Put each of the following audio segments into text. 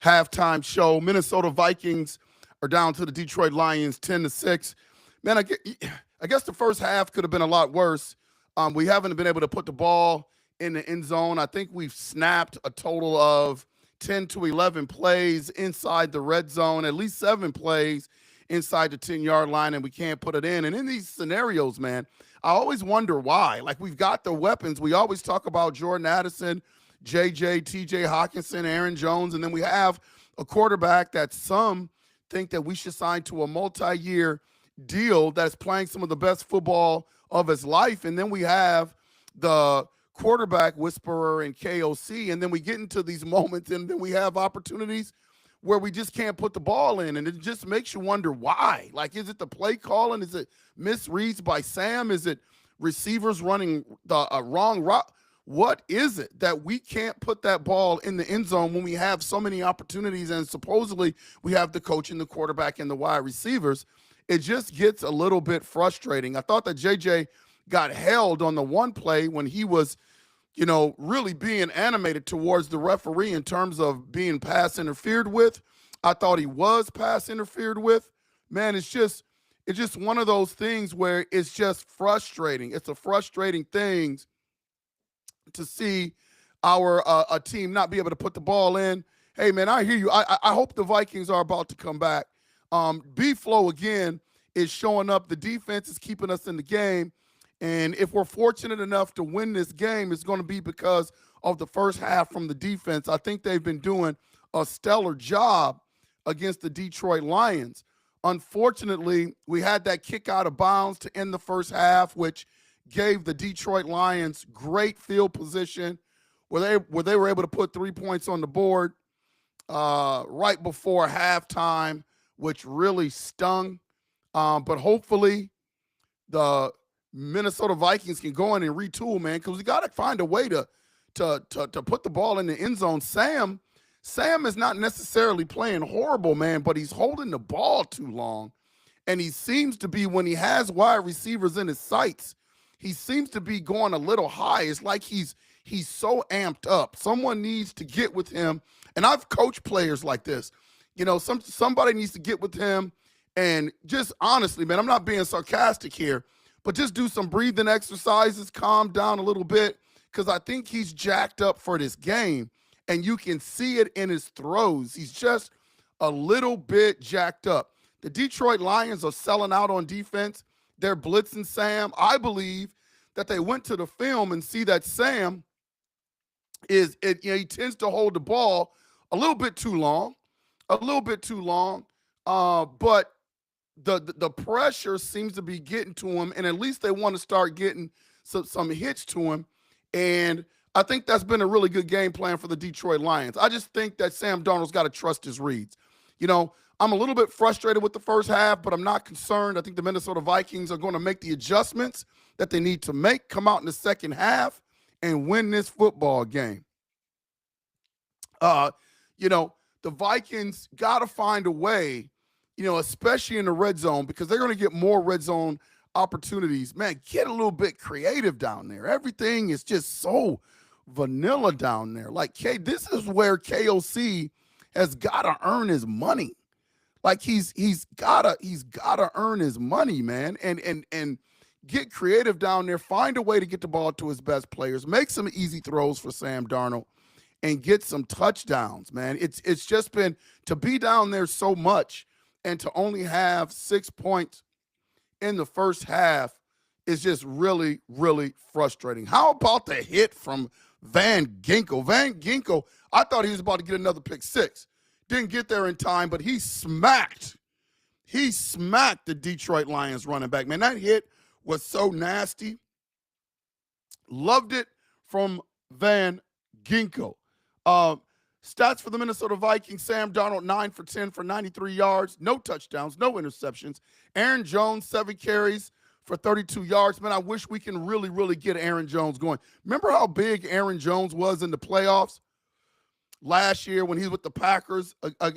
halftime show. Minnesota Vikings are down to the Detroit Lions 10-6. Man, I guess the first half could have been a lot worse. We haven't been able to put the ball in the end zone. I think we've snapped a total of 10 to 11 plays inside the red zone, at least 7 plays inside the 10-yard line, and we can't put it in. And in these scenarios, man, I always wonder why. Like, we've got the weapons. We always talk about Jordan Addison, JJ, TJ Hawkinson, Aaron Jones, and then we have a quarterback that some think that we should sign to a multi-year deal that's playing some of the best football of his life. And then we have the quarterback whisperer in KOC, and then we get into these moments and then we have opportunities where we just can't put the ball in, and it just makes you wonder why. Like, is it the play calling? Is it misreads by Sam? Is it receivers running the wrong route? What is it that we can't put that ball in the end zone when we have so many opportunities and supposedly we have the coach and the quarterback and the wide receivers? It just gets a little bit frustrating. I thought that JJ got held on the one play when he was, really being animated towards the referee in terms of being pass interfered with. I thought he was pass interfered with. Man, it's just one of those things where it's just frustrating. It's a frustrating thing to see our a team not be able to put the ball in. Hey, man, I hear you. I hope the Vikings are about to come back. B-Flow, again, is showing up. The defense is keeping us in the game. And if we're fortunate enough to win this game, it's going to be because of the first half from the defense. I think they've been doing a stellar job against the Detroit Lions. Unfortunately, we had that kick out of bounds to end the first half, which gave the Detroit Lions great field position where they were able to put 3 points on the board right before halftime, which really stung. But hopefully the Minnesota Vikings can go in and retool, man, because we got to find a way to put the ball in the end zone. Sam is not necessarily playing horrible, man, but he's holding the ball too long. And he seems to be, when he has wide receivers in his sights, he seems to be going a little high. It's like he's so amped up. Someone needs to get with him. And I've coached players like this. Somebody needs to get with him and just honestly, man, I'm not being sarcastic here, but just do some breathing exercises, calm down a little bit, because I think he's jacked up for this game, and you can see it in his throws. He's just a little bit jacked up. The Detroit Lions are selling out on defense. They're blitzing Sam. I believe that they went to the film and see that Sam he tends to hold the ball a little bit too long, but the pressure seems to be getting to him, and at least they want to start getting some hits to him. And I think that's been a really good game plan for the Detroit Lions. I just think that Sam Darnold's got to trust his reads. I'm a little bit frustrated with the first half, but I'm not concerned. I think the Minnesota Vikings are going to make the adjustments that they need to make, come out in the second half, and win this football game. The Vikings got to find a way, especially in the red zone, because they're going to get more red zone opportunities. Man, get a little bit creative down there. Everything is just so vanilla down there. Like, this is where KOC has got to earn his money. Like, he's gotta earn his money, man, and get creative down there. Find a way to get the ball to his best players. Make some easy throws for Sam Darnold, and get some touchdowns, man. It's just been to be down there so much and to only have 6 points in the first half is just really, really frustrating. How about the hit from Van Ginkel? Van Ginkel, I thought he was about to get another pick six. Didn't get there in time, but he smacked the Detroit Lions running back. Man, that hit was so nasty. Loved it from Van Ginkel. Stats for the Minnesota Vikings: Sam Darnold, 9 for 10 for 93 yards, no touchdowns, no interceptions. Aaron Jones, 7 carries for 32 yards. Man, I wish we can really, really get Aaron Jones going. Remember how big Aaron Jones was in the playoffs last year when he was with the Packers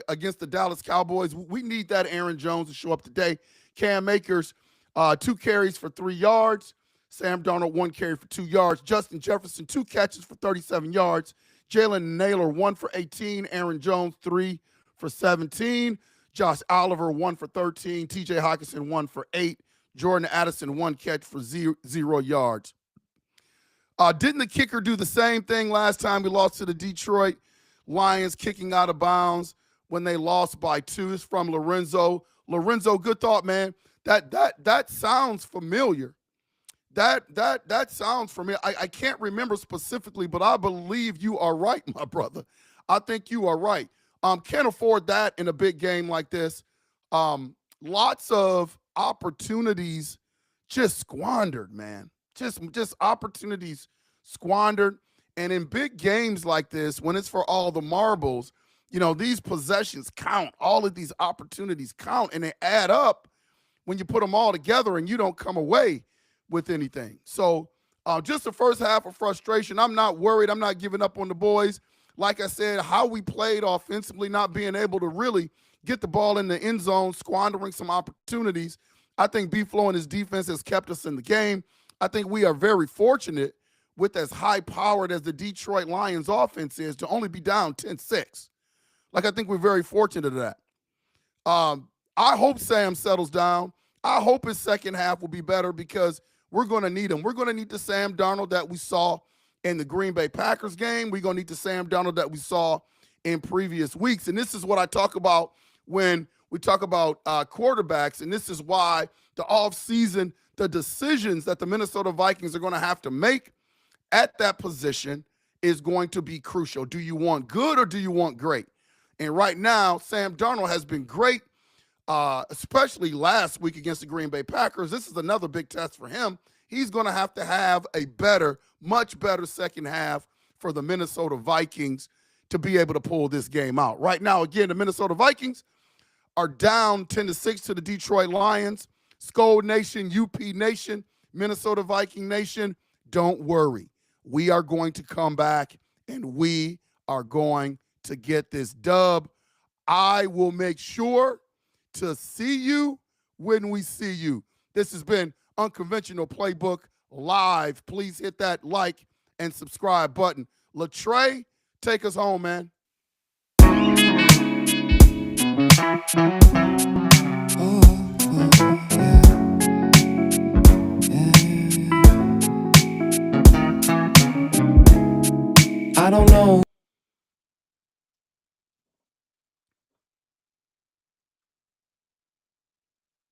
against the Dallas Cowboys? We need that Aaron Jones to show up today. Cam Akers, 2 carries for 3 yards. Sam Darnold, 1 carry for 2 yards. Justin Jefferson, 2 catches for 37 yards. Jalen Naylor, 1 for 18. Aaron Jones, 3 for 17. Josh Oliver, 1 for 13. TJ Hockenson, 1 for 8. Jordan Addison, 1 catch for 0 yards. Didn't the kicker do the same thing last time we lost to the Detroit Lions, kicking out of bounds when they lost by 2? It's from Lorenzo. Lorenzo, good thought, man. That sounds familiar. That sounds familiar. I can't remember specifically, but I believe you are right, my brother. I think you are right. Can't afford that in a big game like this. Lots of opportunities just squandered, man. Just opportunities squandered. And in big games like this, when it's for all the marbles, you know, these possessions count. All of these opportunities count, and they add up when you put them all together and you don't come away with anything. So just the first half of frustration. I'm not worried. I'm not giving up on the boys. Like I said, how we played offensively, not being able to really get the ball in the end zone, squandering some opportunities. I think B-Flow and his defense has kept us in the game. I think we are very fortunate with as high-powered as the Detroit Lions offense is to only be down 10-6. Like, I think we're very fortunate of that. I hope Sam settles down. I hope his second half will be better because we're going to need him. We're going to need the Sam Darnold that we saw in the Green Bay Packers game. We're going to need the Sam Darnold that we saw in previous weeks. And this is what I talk about when we talk about quarterbacks, and this is why the offseason, the decisions that the Minnesota Vikings are going to have to make at that position is going to be crucial. Do you want good or do you want great? And right now, Sam Darnold has been great, especially last week against the Green Bay Packers. This is another big test for him. He's going to have a better, much better second half for the Minnesota Vikings to be able to pull this game out. Right now, again, the Minnesota Vikings are down 10-6 to the Detroit Lions. Skol Nation, UP Nation, Minnesota Viking Nation, don't worry. We are going to come back, and we are going to get this dub. I will make sure to see you when we see you. This has been Unconventional Playbook Live. Please hit that like and subscribe button. Latrey, take us home, man.